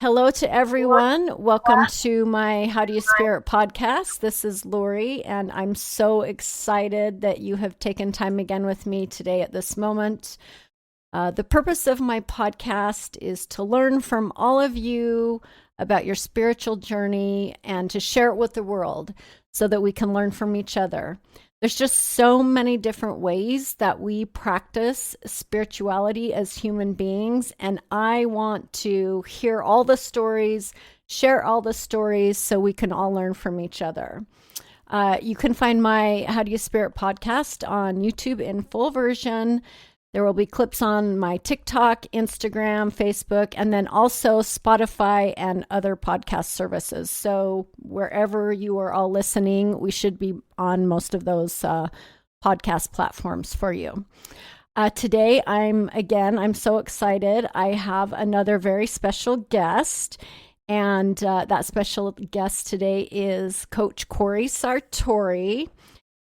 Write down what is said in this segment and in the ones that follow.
Hello to everyone. Welcome to my How Do You Spirit podcast. This is Lori, and I'm so excited that you have taken time again with me today at this moment. The purpose of my podcast is to learn from all of you about your spiritual journey and to share it with the world so that we can learn from each other. There's just so many different ways that we practice spirituality as human beings, and I want to hear all the stories, share all the stories so we can all learn from each other. You can find my How Do You Spirit podcast on YouTube in full version. There will be clips on my TikTok, Instagram, Facebook, and then also Spotify and other podcast services. So wherever you are all listening, we should be on most of those podcast platforms for you. Today, I'm so excited. I have another very special guest. And that special guest today is Coach Cori Sartori.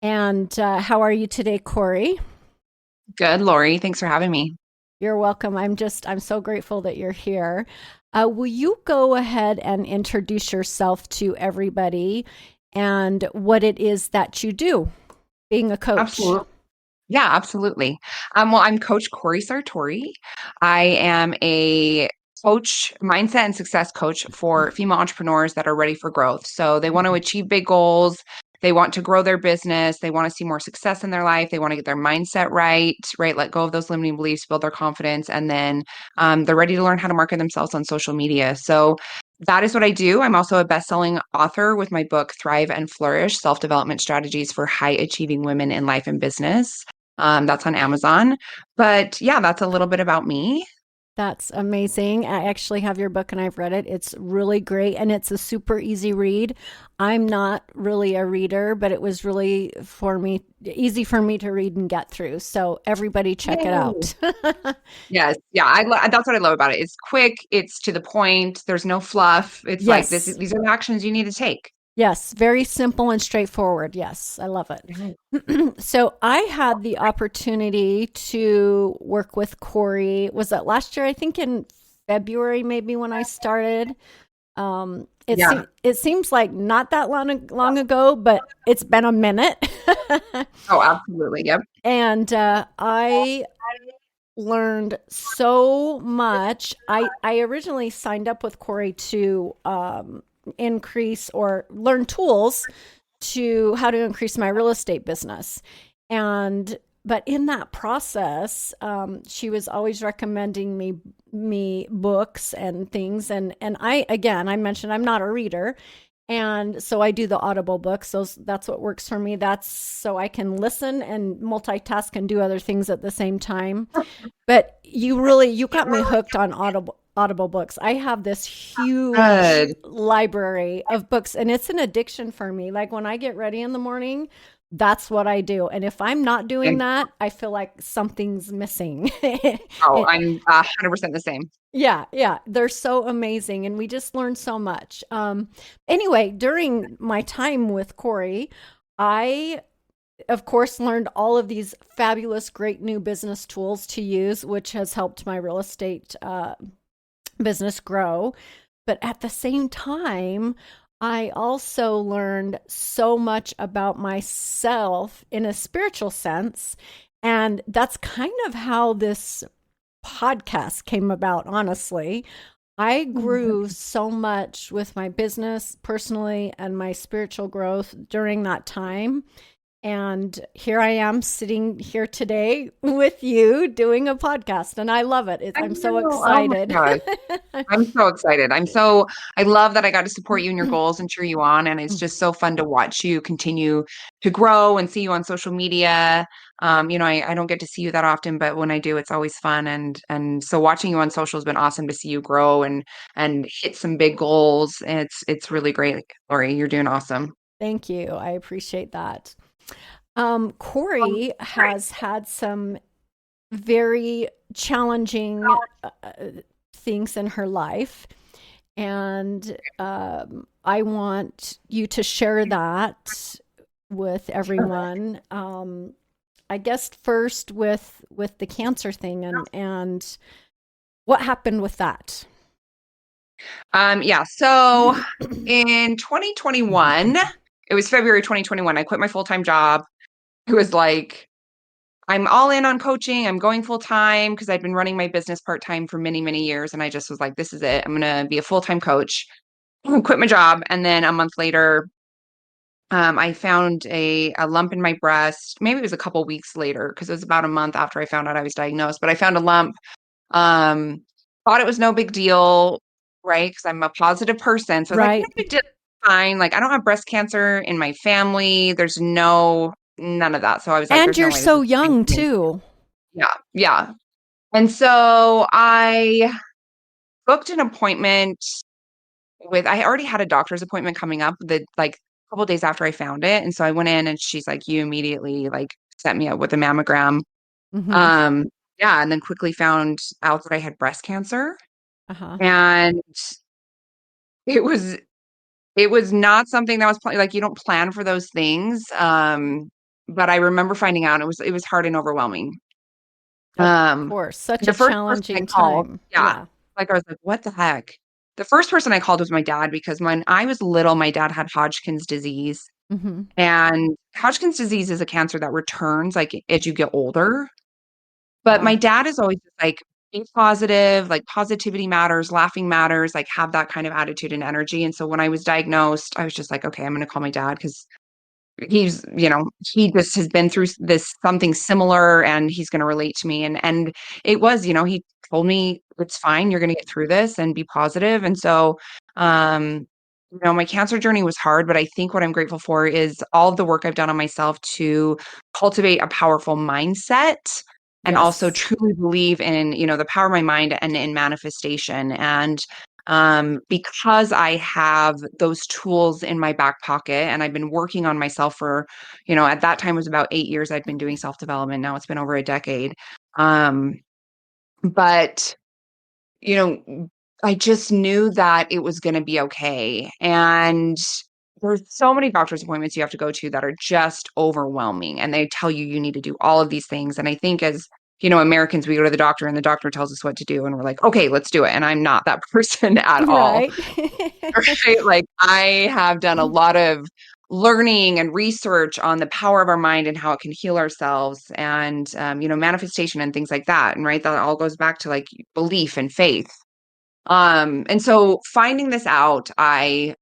And how are you today, Cori? Good, Lori. Thanks for having me. You're welcome. I'm so grateful that you're here. Will you go ahead and introduce yourself to everybody and what it is that you do, being a coach? Absolutely. Yeah, absolutely. Well, I'm Coach Cori Sartori. I am a coach, mindset and success coach for female entrepreneurs that are ready for growth. So they want to achieve big goals. They want to grow their business. They want to see more success in their life. They want to get their mindset right? Let go of those limiting beliefs, build their confidence, and then they're ready to learn how to market themselves on social media. So that is what I do. I'm also a best-selling author with my book, Thrive and Flourish, Self-Development Strategies for High-Achieving Women in Life and Business. That's on Amazon. But yeah, that's a little bit about me. That's amazing. I actually have your book and I've read it. It's really great and it's a super easy read. I'm not really a reader, but it was really easy for me to read and get through. So everybody check it Yay. out. Yes. Yeah. That's what I love about it. It's quick. It's to the point. There's no fluff. It's like this. Yes. These are the actions you need to take. Yes, very simple and straightforward. Yes, I love Mhm. it. So I had the opportunity to work with Cori. Was that last year? I think in February, maybe when I started. Yeah. It seems like not that long ago, but it's been a minute. Oh, absolutely. Yep. And I learned so much. I originally signed up with Cori to increase or learn tools to how to increase my real estate business. But in that process, she was always recommending me books and things. And I mentioned I'm not a reader. And so I do the Audible books. That's what works for me. That's so I can listen and multitask and do other things at the same time. But you got me hooked on Audible books. I have this huge Good. library of books and it's an addiction for me. Like when I get ready in the morning, that's what I do. And if I'm not doing that, I feel like something's missing. Oh, I'm 100% the same. Yeah, they're so amazing, and we just learned so much. Anyway, during my time with Cori, I, of course, learned all of these fabulous, great new business tools to use, which has helped my real estate business grow. But at the same time, I also learned so much about myself in a spiritual sense. And that's kind of how this podcast came about, honestly. I grew so much with my business personally and my spiritual growth during that time. And here I am sitting here today with you doing a podcast, and I love it. I I'm so know. Oh my excited. God. I'm so excited. I love that I got to support you in your goals and cheer you on. And it's just so fun to watch you continue to grow and see you on social media. I don't get to see you that often, but when I do, it's always fun. And so watching you on social has been awesome to see you grow and hit some big goals. And it's really great, Lori. You're doing awesome. Thank you. I appreciate that. Cori has had some very challenging things in her life. And I want you to share that with everyone. I guess first with the cancer thing and what happened with that. Yeah. So in 2021, it was February 2021, I quit my full-time job. It was like, I'm all in on coaching. I'm going full time because I'd been running my business part time for many, many years. And I just was like, this is it. I'm going to be a full time coach. Quit my job. And then a month later, I found a lump in my breast. Maybe it was a couple weeks later because it was about a month after I found out I was diagnosed. But I found a lump. Um, Thought it was no big deal, right? Because I'm a positive person. So I was like, no Right. big deal, fine. Like I don't have breast cancer in my family. There's none of that. So I was like, And there's no you're way this so is happening young to me. too. Yeah, yeah. And so I booked an appointment I already had a doctor's appointment coming up the like a couple days after I found it. And so I went in and she's like, you immediately like set me up with a mammogram. Mm-hmm. Um, yeah, and then quickly found out that I had breast cancer. Uh-huh. And it was it was not something that was like you don't plan for those things. But I remember finding out it was hard and overwhelming. Of Um, course. Such a the first person I challenging called, time. yeah, Yeah. like I was like, what the heck? The first person I called was my dad because when I was little, my dad had Hodgkin's disease. Mm-hmm. And Hodgkin's disease is a cancer that returns like as you get older. But my Wow. dad is always just like, be positive, like positivity matters, laughing matters, like have that kind of attitude and energy. And so when I was diagnosed, I was just like, okay, I'm going to call my dad because he just has been through this something similar and he's going to relate to me. And it was, he told me it's fine. You're going to get through this and be positive. And so, my cancer journey was hard, but I think what I'm grateful for is all of the work I've done on myself to cultivate a powerful mindset and also Yes. truly believe in, the power of my mind and in manifestation. And because I have those tools in my back pocket and I've been working on myself for, at that time it was about 8 years I'd been doing self-development. Now it's been over a decade. Um, but, you know, I just knew that it was going to be okay. And there's so many doctor's appointments you have to go to that are just overwhelming. And they tell you you need to do all of these things. And I think as Americans, we go to the doctor and the doctor tells us what to do. And we're like, okay, let's do it. And I'm not that person at all. Right. Right? Like I have done a lot of learning and research on the power of our mind and how it can heal ourselves and manifestation and things like that. And right, that all goes back to like belief and faith. And so finding this out, I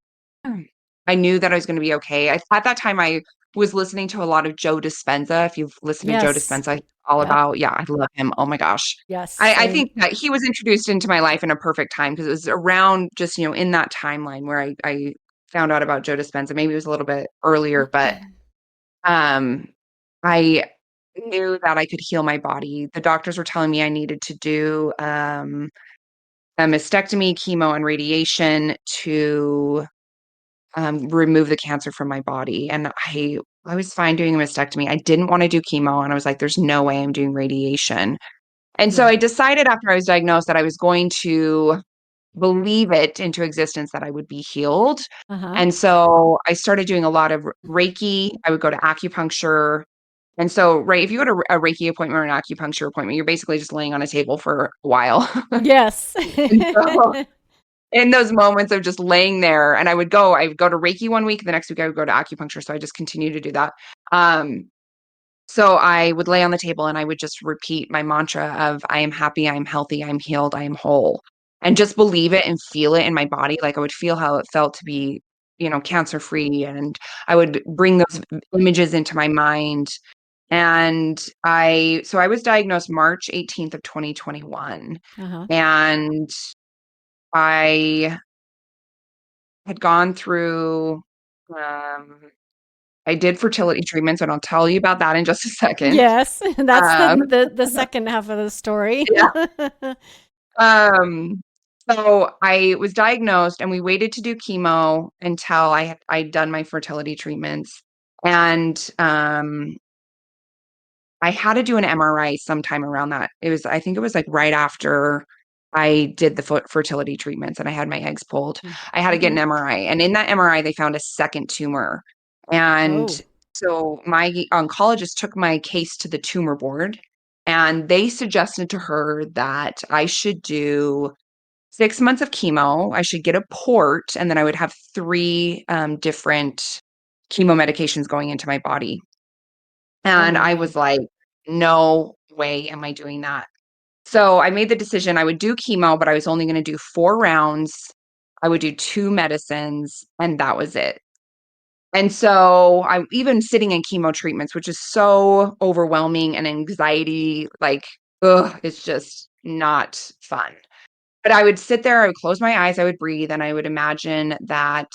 knew that I was going to be okay. At that time, I was listening to a lot of Joe Dispenza. If you've listened to Joe Yes. Dispenza, all Yep. about, yeah, I love him. Oh my gosh. Yes. I Same. think that he was introduced into my life in a perfect time because it was around just, in that timeline where I found out about Joe Dispenza. Maybe it was a little bit earlier, but um, I knew that I could heal my body. The doctors were telling me I needed to do a mastectomy, chemo, and radiation to remove the cancer from my body. And I was fine doing a mastectomy. I didn't want to do chemo, and I was like, "There's no way I'm doing radiation." And so Yeah. I decided after I was diagnosed that I was going to believe it into existence that I would be healed. Uh-huh. And so I started doing a lot of Reiki. I would go to acupuncture. And so, right, if you go to a Reiki appointment or an acupuncture appointment, you're basically just laying on a table for a while. Yes. And so in those moments of just laying there, and I would go to Reiki one week, the next week I would go to acupuncture. So I just continue to do that. Um, so I would lay on the table and I would just repeat my mantra of I am happy, I am healthy, I am healed, I am whole. And just believe it and feel it in my body. Like I would feel how it felt to be, cancer free. And I would bring those images into my mind. And so I was diagnosed March 18th of 2021. Uh-huh. And I had gone through, um, I did fertility treatments, and I'll tell you about that in just a second. Yes. That's the, Um, the second half of the story. yeah. Um, so I was diagnosed and we waited to do chemo until I'd done my fertility treatments. And I had to do an MRI sometime around that. I think it was like right after I did the fertility treatments and I had my eggs pulled. I had to get Mm-hmm. an MRI. And in that MRI, they found a second tumor. And Oh. so my oncologist took my case to the tumor board and they suggested to her that I should do 6 months of chemo. I should get a port, and then I would have three different chemo medications going into my body. Oh And I my. was like, no way am I doing that. So I made the decision I would do chemo, but I was only going to do 4 rounds. I would do two medicines, and that was it. And so I'm even sitting in chemo treatments, which is so overwhelming and anxiety, like, ugh, it's just not fun. But I would sit there, I would close my eyes, I would breathe, and I would imagine that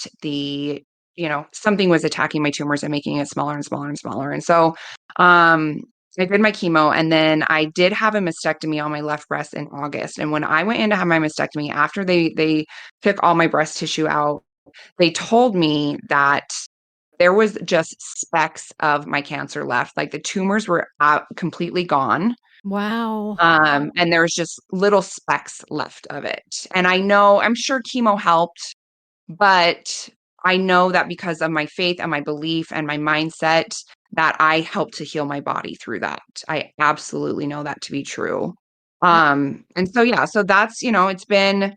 something was attacking my tumors and making it smaller and smaller and smaller. And so I did my chemo, and then I did have a mastectomy on my left breast in August. And when I went in to have my mastectomy, after they took all my breast tissue out, they told me that there was just specks of my cancer left. Like the tumors were completely gone. Wow. And there was just little specks left of it. And I'm sure chemo helped, but I know that because of my faith and my belief and my mindset, that I helped to heal my body through that. I absolutely know that to be true. I, And so, yeah, so that's, it's been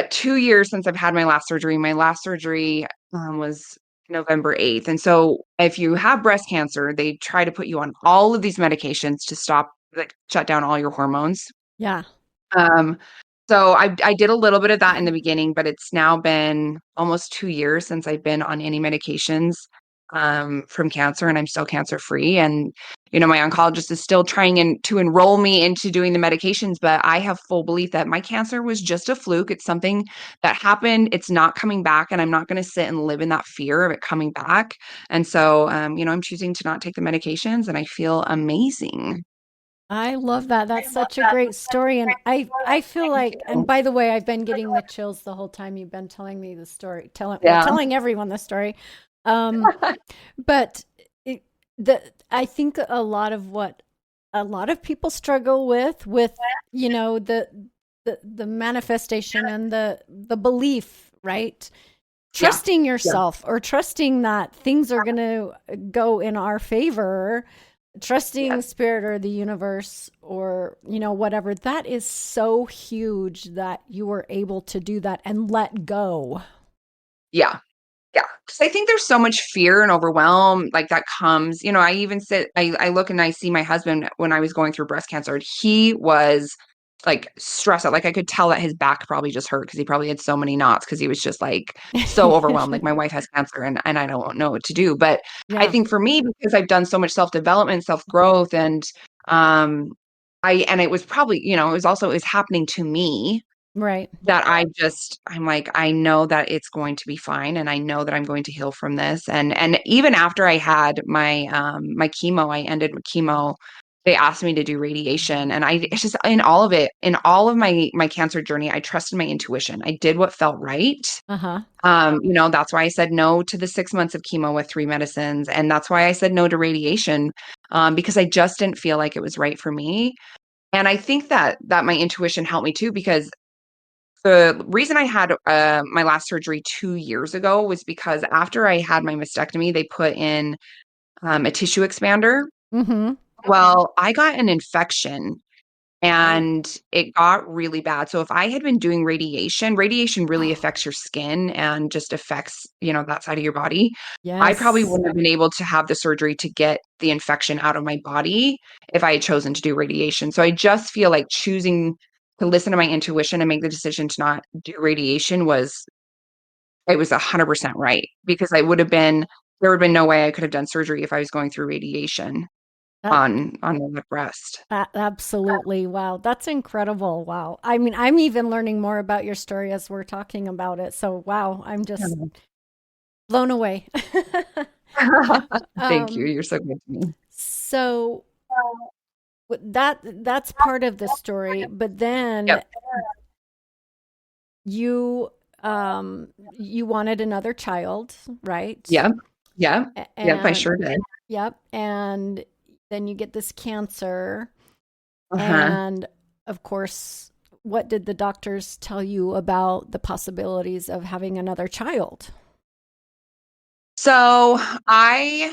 2 years since I've had my last surgery. My last surgery was November 8th. And so if you have breast cancer, they try to put you on all of these medications to stop, like, shut down all your hormones. yeah. Um, so I did a little bit of that in the beginning, but it's now been almost 2 years since I've been on any medications from cancer, and I'm still cancer free. And my oncologist is still trying to enroll me into doing the medications, but I have full belief that my cancer was just a fluke. It's something that happened. It's not coming back, and I'm not going to sit and live in that fear of it coming back. And so, I'm choosing to not take the medications, and I feel amazing. I love that. That's such a great story. And I feel like, and by the way, I've been getting the chills the whole time you've been telling me the story, Yeah. telling everyone the story. Um, but it, I think a lot of what a lot of people struggle with, the manifestation and the belief, right? Yeah. Trusting Yeah. yourself or trusting that things are going to go in our favor, trusting Yes. spirit or the universe or whatever. That is so huge that you were able to do that and let go. Yeah. Yeah, because I think there's so much fear and overwhelm like that comes. I look and I see my husband when I was going through breast cancer. He was like stressed out. Like I could tell that his back probably just hurt because he probably had so many knots because he was just like so overwhelmed. Like my wife has cancer and I don't know what to do. But I Yeah, think for me, because I've done so much self-development, self-growth, and um it was probably, it was happening to me right. that I'm like, I know that it's going to be fine, and I know that I'm going to heal from this. And even after I had my chemo, I ended with chemo. They asked me to do radiation, and it's just in all of it, in all of my cancer journey, I trusted my intuition. I did what felt right. Uh-huh. That's why I said no to the 6 months of chemo with three medicines, and that's why I said no to radiation, because I just didn't feel like it was right for me. And I think that my intuition helped me too, because the reason I had my last surgery 2 years ago was because after I had my mastectomy, they put in a tissue expander. Mm-hmm. Well, I got an infection Oh, and it got really bad. So if I had been doing radiation really affects your skin and just affects, that side of your body. I probably yes. wouldn't have been able to have the surgery to get the infection out of my body if I had chosen to do radiation. So I just feel like choosing to listen to my intuition and make the decision to not do radiation it was 100% right, because there would have been no way I could have done surgery if I was going through radiation That, on my left breast. absolutely. Wow. That's incredible. Wow. I mean, I'm even learning more about your story as we're talking about it. So, wow, I'm just blown away. Thank you. um, You're so good to me. so that's part of the story, but then Yep. you you wanted another child, right? Yep. Yep. Yep. I And sure did. yep, and then you get this cancer, Uh-huh. and of course, what did the doctors tell you about the possibilities of having another child? So I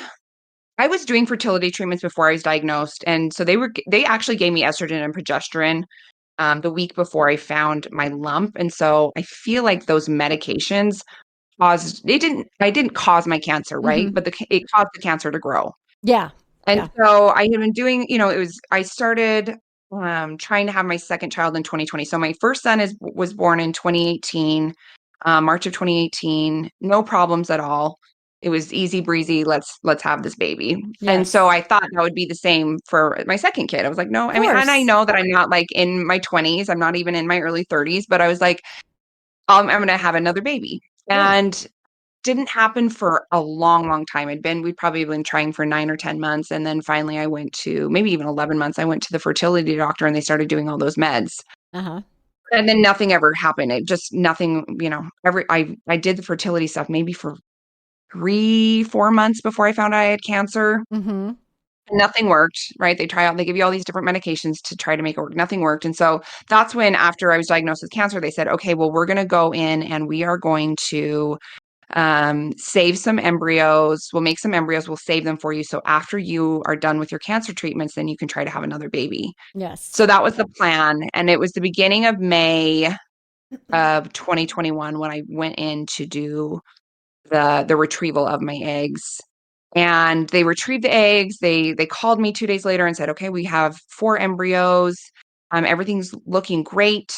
was doing fertility treatments before I was diagnosed, and so they actually gave me estrogen and progesterone. the week before I found my lump. And so I feel like those medications I didn't cause my cancer, right? Mm-hmm. But it caused the cancer to grow. Yeah. And Yeah. so I had been doing, I started trying to have my second child in 2020. So my first son was born in 2018, March of 2018, no problems at all. It was easy breezy. Let's have this baby. And so Yes. I thought that would be the same for my second kid. I was like, no, Of I mean, and I course. know that I'm not like in my 20s. I'm not even in my early 30s, but I was like, I'm going to have another baby. Yeah. And didn't happen for a long, long time. We'd probably been trying for 9 or 10 months. And then finally I went to maybe even 11 months. I went to the fertility doctor and they started doing all those meds. Uh-huh. And then nothing ever happened. It just nothing, I did the fertility stuff maybe for 3, 4 months before I found out I had cancer. Mm-hmm. Nothing worked, right? They give you all these different medications to try to make it work. Nothing worked. And so that's when, after I was diagnosed with cancer, they said, okay, well, we're going to go in and we are going to save some embryos. We'll make some embryos. We'll save them for you. So after you are done with your cancer treatments, then you can try to have another baby. Yes. So that was the plan. And it was the beginning of May of 2021 when I went in to do the retrieval of my eggs. And they retrieved the eggs. They called me 2 days later and said, okay, we have 4 embryos. Everything's looking great.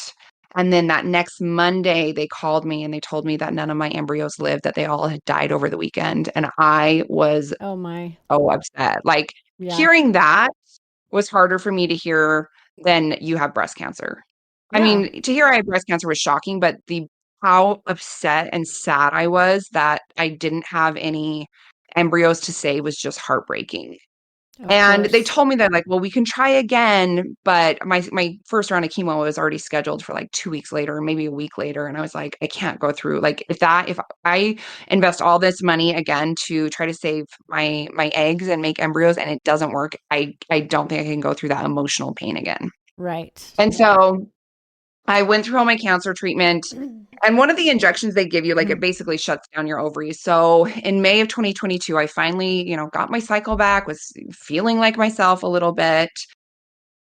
And then that next Monday, they called me and they told me that none of my embryos lived, that they all had died over the weekend. And I was Oh my. so upset. Like, Yeah. hearing that was harder for me to hear than you have breast cancer. I Yeah. mean, to hear I have breast cancer was shocking, but the how upset and sad I was that I didn't have any embryos to save was just heartbreaking. Of And they course. told me that, like, well, we can try again, but my first round of chemo was already scheduled for like 2 weeks later, maybe a week later. And I was like, I can't go through, like, if I invest all this money again to try to save my eggs and make embryos and it doesn't work, I don't think I can go through that emotional pain again. Right. And so I went through all my cancer treatment. And one of the injections they give you, like, it basically shuts down your ovaries. So in May of 2022, I finally, got my cycle back, was feeling like myself a little bit.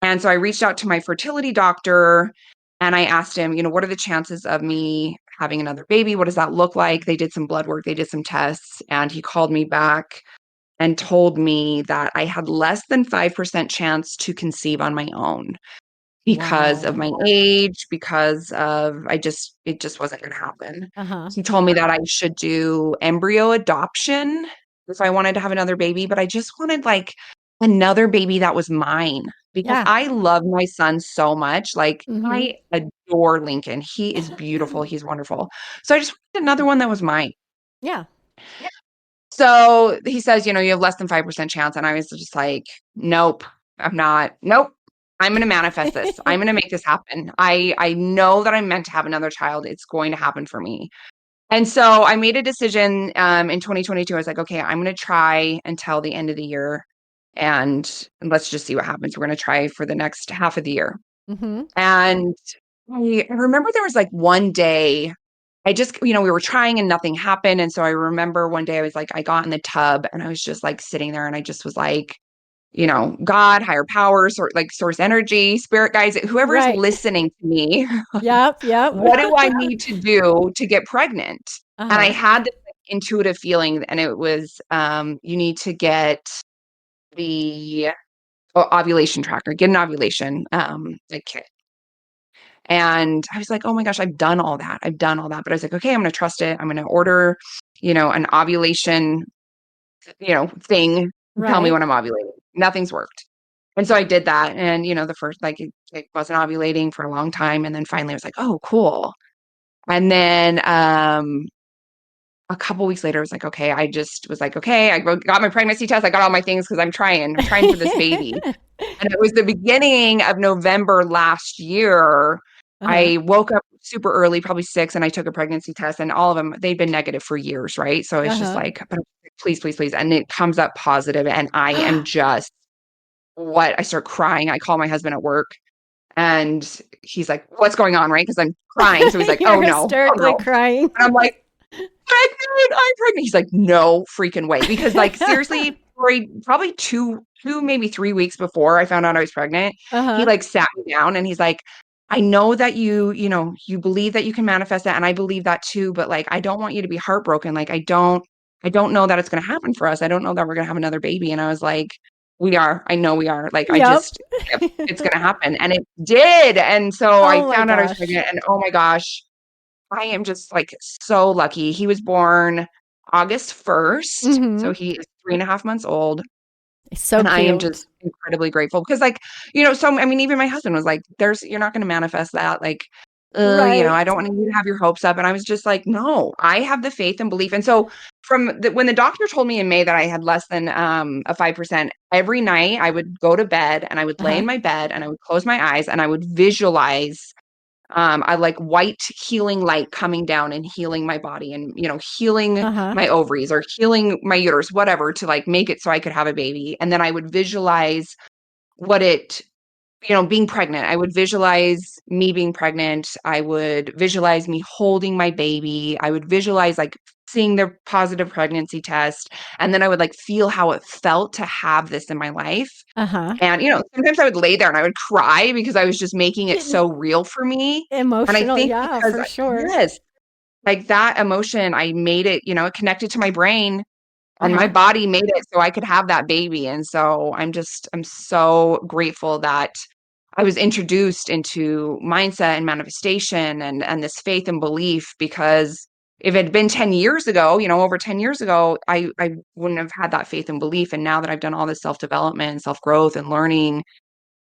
And so I reached out to my fertility doctor and I asked him, what are the chances of me having another baby? What does that look like? They did some blood work, they did some tests, and he called me back and told me that I had less than 5% chance to conceive on my own because of Wow. my age, because of it just wasn't going to happen. Uh-huh. He told me that I should do embryo adoption if I wanted to have another baby, but I just wanted, like, another baby that was mine because Yeah. I love my son so much. Like, Mm-hmm. I adore Lincoln. He is beautiful. He's wonderful. So I just wanted another one that was mine. Yeah. So he says, you have less than 5% chance. And I was just like, nope, I'm not. Nope. I'm going to manifest this. I'm going to make this happen. I know that I'm meant to have another child. It's going to happen for me. And so I made a decision in 2022. I was like, okay, I'm going to try until the end of the year and let's just see what happens. We're going to try for the next half of the year. Mm-hmm. And I remember there was like one day I just, we were trying and nothing happened. And so I remember one day I was like, I got in the tub and I was just like sitting there and I just was like, God, higher power, source energy, spirit guides, whoever's Right. listening to me, Yep. Yep. what do I need to do to get pregnant? And I Uh-huh. had this, like, intuitive feeling, and it was, you need to get the ovulation tracker, get an ovulation like kit. And I was like, oh my gosh, I've done all that. I've done all that. But I was like, okay, I'm going to trust it. I'm going to order, an ovulation, thing. Tell me Right. when I'm ovulating. Nothing's worked. And so I did that. And, the first, like, it wasn't ovulating for a long time. And then finally I was like, oh, cool. And then a couple weeks later, I was like, okay, I just was like, okay, got my pregnancy test. I got all my things because I'm trying for this baby. And it was the beginning of November last year. Uh-huh. I woke up super early, probably 6, and I took a pregnancy test, and all of them, they'd been negative for years, right? So it's just Uh-huh. like, but please, please, please. And it comes up positive, and I am just, I start crying. I call my husband at work, and he's like, what's going on, right? Because I'm crying. So he's like, You're oh no, oh hysterically no. crying. And I'm like, I'm pregnant. He's like, no freaking way. Because, like, seriously, probably two, maybe 3 weeks before I found out I was pregnant, he Uh-huh. like sat me down and he's like, I know that you believe that you can manifest that, and I believe that too, but like I don't want you to be heartbroken. Like I don't know that it's going to happen for us. I don't know that we're going to have another baby." And I was like, "We are. I know we are. Like I Yep. just yep, it's going to happen." And it did. And so I Oh my found out I was gosh. pregnant, and oh my gosh, I am just like so lucky. He was born August 1st, Mm-hmm. so he is 3.5 months old. So And I am just cute. incredibly grateful because, like, so I mean, even my husband was like, you're not going to manifest that. Like, I Right. don't want you to have your hopes up. And I was just like, no, I have the faith and belief. And so when the doctor told me in May that I had less than a 5%, every night I would go to bed and I would lay Uh-huh. in my bed and I would close my eyes and I would visualize I like white healing light coming down and healing my body and, healing Uh-huh. my ovaries or healing my uterus, whatever, to like make it so I could have a baby. And then I would visualize what it, being pregnant. I would visualize me being pregnant. I would visualize me holding my baby. I would visualize like seeing the positive pregnancy test. And then I would like feel how it felt to have this in my life. Uh-huh. And, sometimes I would lay there and I would cry because I was just making it Getting so real for me. And I emotional. think Yeah, because for sure. yes, like that emotion, I made it, it connected to my brain and my Uh-huh. body made it so I could have that baby. And so I'm so grateful that I was introduced into mindset and manifestation and this faith and belief because if it had been 10 years ago, over 10 years ago, I wouldn't have had that faith and belief. And now that I've done all this self-development, self-growth and learning,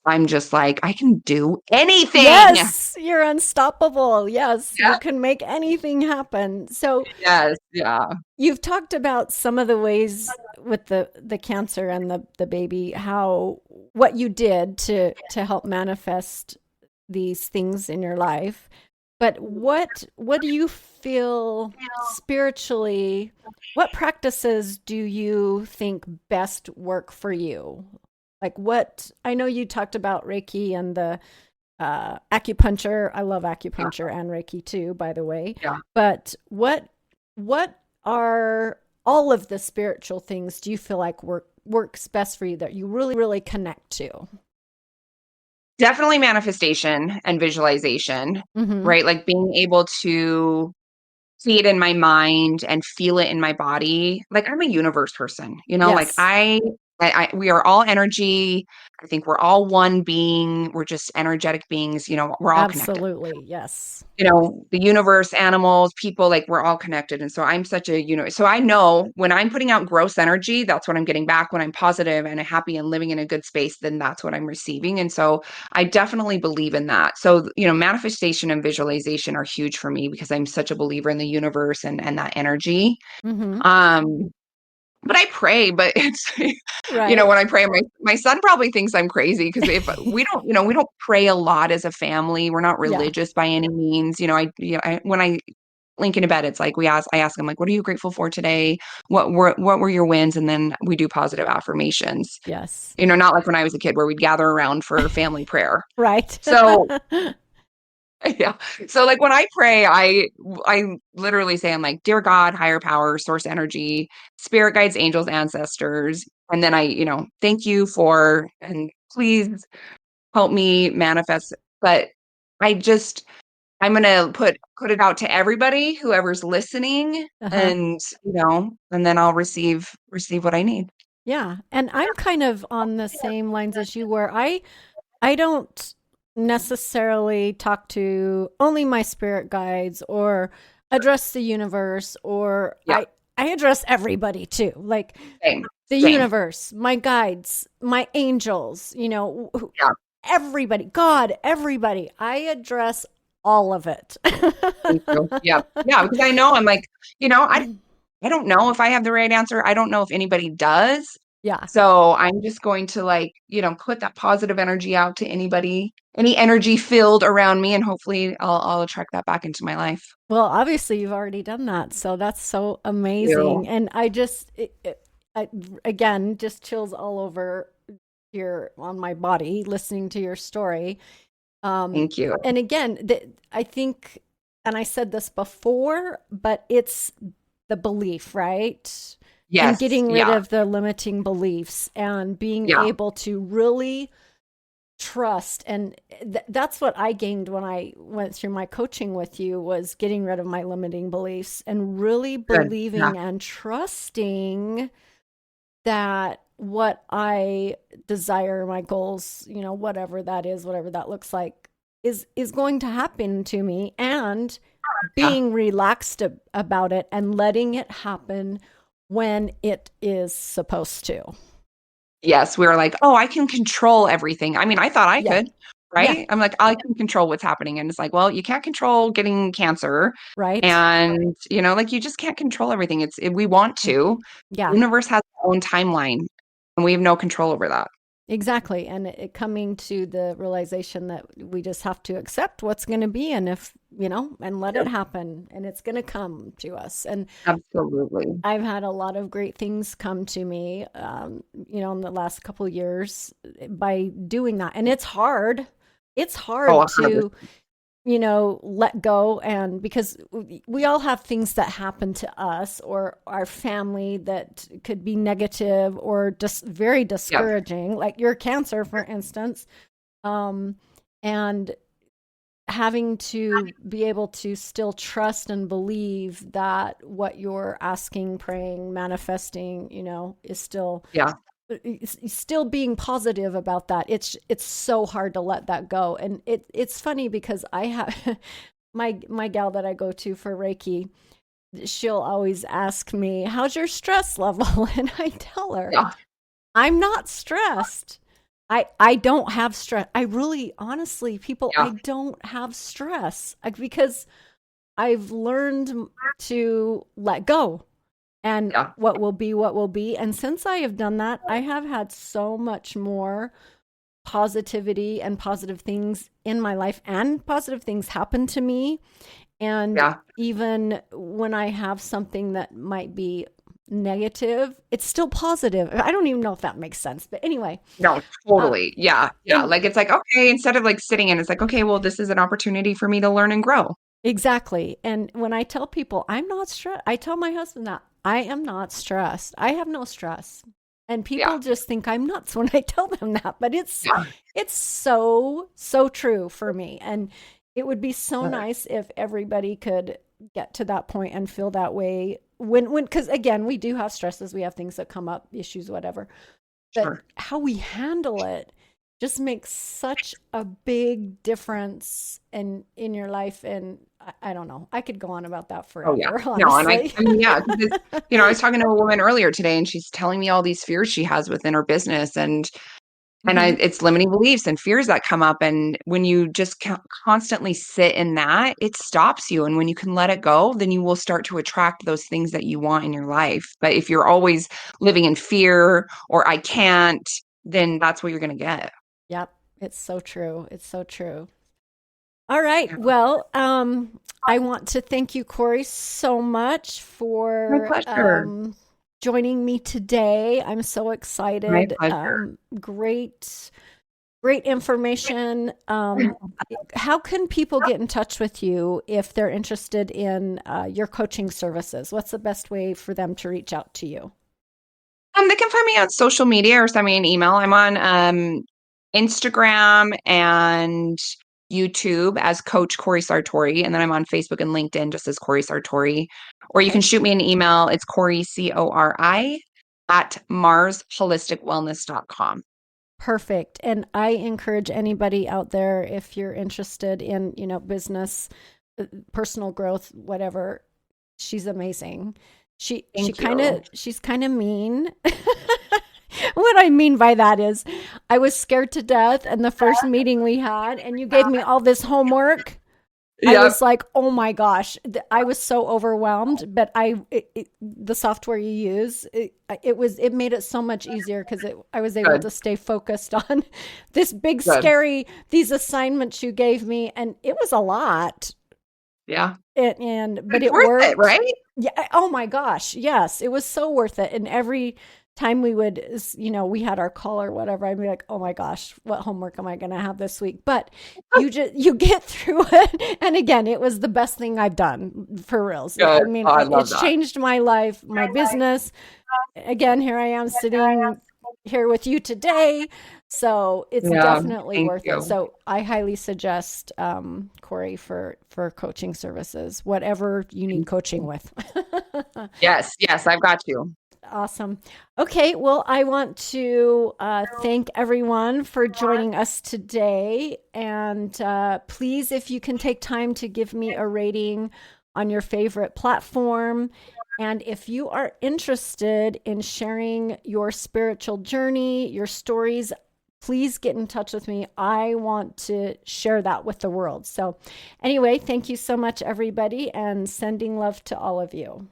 I'm just like, I can do anything. Yes, you're unstoppable. Yes, you Yeah. can make anything happen. So Yes. Yeah. you've talked about some of the ways with the cancer and the baby, how what you did to help manifest these things in your life. But what do you feel spiritually? What practices do you think best work for you? Like what I know you talked about Reiki and the acupuncture. I love Yeah. acupuncture and Reiki too, by the way. Yeah. But what are all of the spiritual things do you feel like works best for you that you really connect to? Definitely manifestation and visualization, Mm-hmm. right? Like being able to see it in my mind and feel it in my body. Like I'm a universe person, like Yes, we are all energy. I think we're all one being. We're just energetic beings, we're all connected. absolutely. Yes. The universe, animals, people, like we're all connected. And so I'm such a, so I know when I'm putting out gross energy, that's what I'm getting back. When I'm positive and happy and living in a good space, then that's what I'm receiving. And so I definitely believe in that. So, manifestation and visualization are huge for me because I'm such a believer in the universe and that energy. Mm-hmm. Um, but I pray, but it's, Right. when I pray, my son probably thinks I'm crazy because if we don't pray a lot as a family. We're not Yeah. religious by any means. When I link into bed, it's like I ask him like, what are you grateful for today? What were your wins? And then we do positive affirmations. Yes. Not like when I was a kid where we'd gather around for family prayer. Right. So yeah. So like when I pray, I literally say I'm like, dear God, higher power, source energy, spirit guides, angels, ancestors. And then thank you for and please help me manifest. But I just I'm gonna put it out to everybody, whoever's listening, Uh-huh. and and then I'll receive what I need. Yeah. And I'm kind of on the same lines as you where I don't necessarily talk to only my spirit guides or address the universe or Yeah. I address everybody too. Like Same. the Same. universe, my guides, my angels, Yeah. everybody, God, everybody. I address all of it. Thank you. Yeah. Yeah. Because I know I'm like, I don't know if I have the right answer. I don't know if anybody does. Yeah. So I'm just going to like, put that positive energy out to anybody, any energy filled around me, and hopefully I'll attract that back into my life. Well, obviously you've already done that. So that's so You. amazing. And I just again, just chills all over here on my body listening to your story. Thank you. And again, I think, and I said this before, but it's the belief, right? And Yes. getting rid Yeah. of the limiting beliefs and being Yeah. able to really trust. And that's what I gained when I went through my coaching with you, was getting rid of my limiting beliefs and really Good. Yeah. believing and trusting that what I desire, my goals, whatever that is, whatever that looks like, is going to happen to me, and Yeah. being relaxed about it and letting it happen when it is supposed to. Yes, we were like, oh, I can control everything. I mean, I thought I Yeah. could, Yeah. right? I'm like, I can control what's happening. And it's like, well, you can't control getting cancer. Right. And, like you just can't control everything. We want to. The Yeah. universe has its own timeline, and we have no control over that. Exactly. And it coming to the realization that we just have to accept what's going to be, and and let it Yep. happen, and it's going to come to us. And Absolutely. I've had a lot of great things come to me, in the last couple of years by doing that. And it's hard. It's Oh, hard 100%. to, let go. And because we all have things that happen to us or our family that could be negative or just very Yep. discouraging, like your cancer, for instance. Um, and having to be able to still trust and believe that what you're asking, praying, manifesting, is Yeah. still being positive about that. It's so hard to let that go. And it's funny because I have my gal that I go to for Reiki, she'll always ask me, "How's your stress level?" And I tell her, Yeah. "I'm not stressed. I don't have stress. I really, honestly, people, I Yeah. don't have stress, because I've learned to let go, and Yeah. what will be, what will be. And since I have done that, I have had so much more positivity and positive things in my life, and positive things happen to me. And Yeah. even when I have something that might be negative, it's still positive. I don't even know if that makes sense, but anyway, No, uh, totally. Yeah. Yeah. and Like it's like, okay, instead of like sitting in, it's like, okay, well, this is an opportunity for me to learn and grow. exactly. And when I tell people I'm not stressed, I tell my husband that I am not stressed. I have no stress. And Yeah. people just think I'm nuts when I tell them that, but Yeah. it's so so true for me. And it would be so nice if everybody could get to that point and feel that way when cuz again, we do have stresses, we have things that come up, issues, whatever. But Sure. how we handle it just makes such a big difference in your life. And I don't know, I could go on about that Oh yeah. forever, No, and I, honestly. I mean, yeah, 'cause I was talking to a woman earlier today and she's telling me all these fears she has within her business and Hmm. it's limiting beliefs and fears that come up. And when you just constantly sit in that, it stops you. And when you can let it go, then you will start to attract those things that you want in your life. But if you're always living in fear or I can't, then that's what you're going to get. Yep, it's so true, it's so true. All right, Yeah. well, I want to thank you, Cori, so much My for pleasure. joining me today. I'm so My excited. pleasure. Great information. How can people get in touch with you if they're interested in your coaching services? What's the best way for them to reach out to you? They can find me on social media or send me an email. I'm on Instagram and YouTube as Coach Cori Sartori, and then I'm on Facebook and LinkedIn just as Cori Sartori. Or you can Okay, shoot me an email. It's Cori, Cori, at marsholisticwellness.com. perfect. And I encourage anybody out there, if you're interested in, business, personal growth, whatever, she's amazing. Thank you. She's kind of mean. What I mean by that is I was scared to death in the first meeting we had, and you gave me all this homework. I Yep. was like, "Oh my gosh." I was so overwhelmed, but the software you use, it made it so much easier because I was able Good. to stay focused on this big Good. scary these assignments you gave me, and it was a lot. Yeah. But It's it worth it, worked. right? Yeah. Oh my gosh. Yes. It was so worth it. And every time we would, we had our call or whatever, I'd be like, oh my gosh, what homework am I going to have this week? But you get through it. And again, it was the best thing I've done, for reals. I Good. mean, Oh, I love it's that. changed my life, my business. Again, here I am sitting here with you today. So it's Yeah, definitely thank worth it. you. So I highly suggest Cori for coaching services, whatever you need coaching with. Yes, yes, I've got you. Awesome. Okay, well, I want to thank everyone for joining us today. And please, if you can take time to give me a rating on your favorite platform. And if you are interested in sharing your spiritual journey, your stories, please get in touch with me. I want to share that with the world. So, anyway, thank you so much, everybody, and sending love to all of you.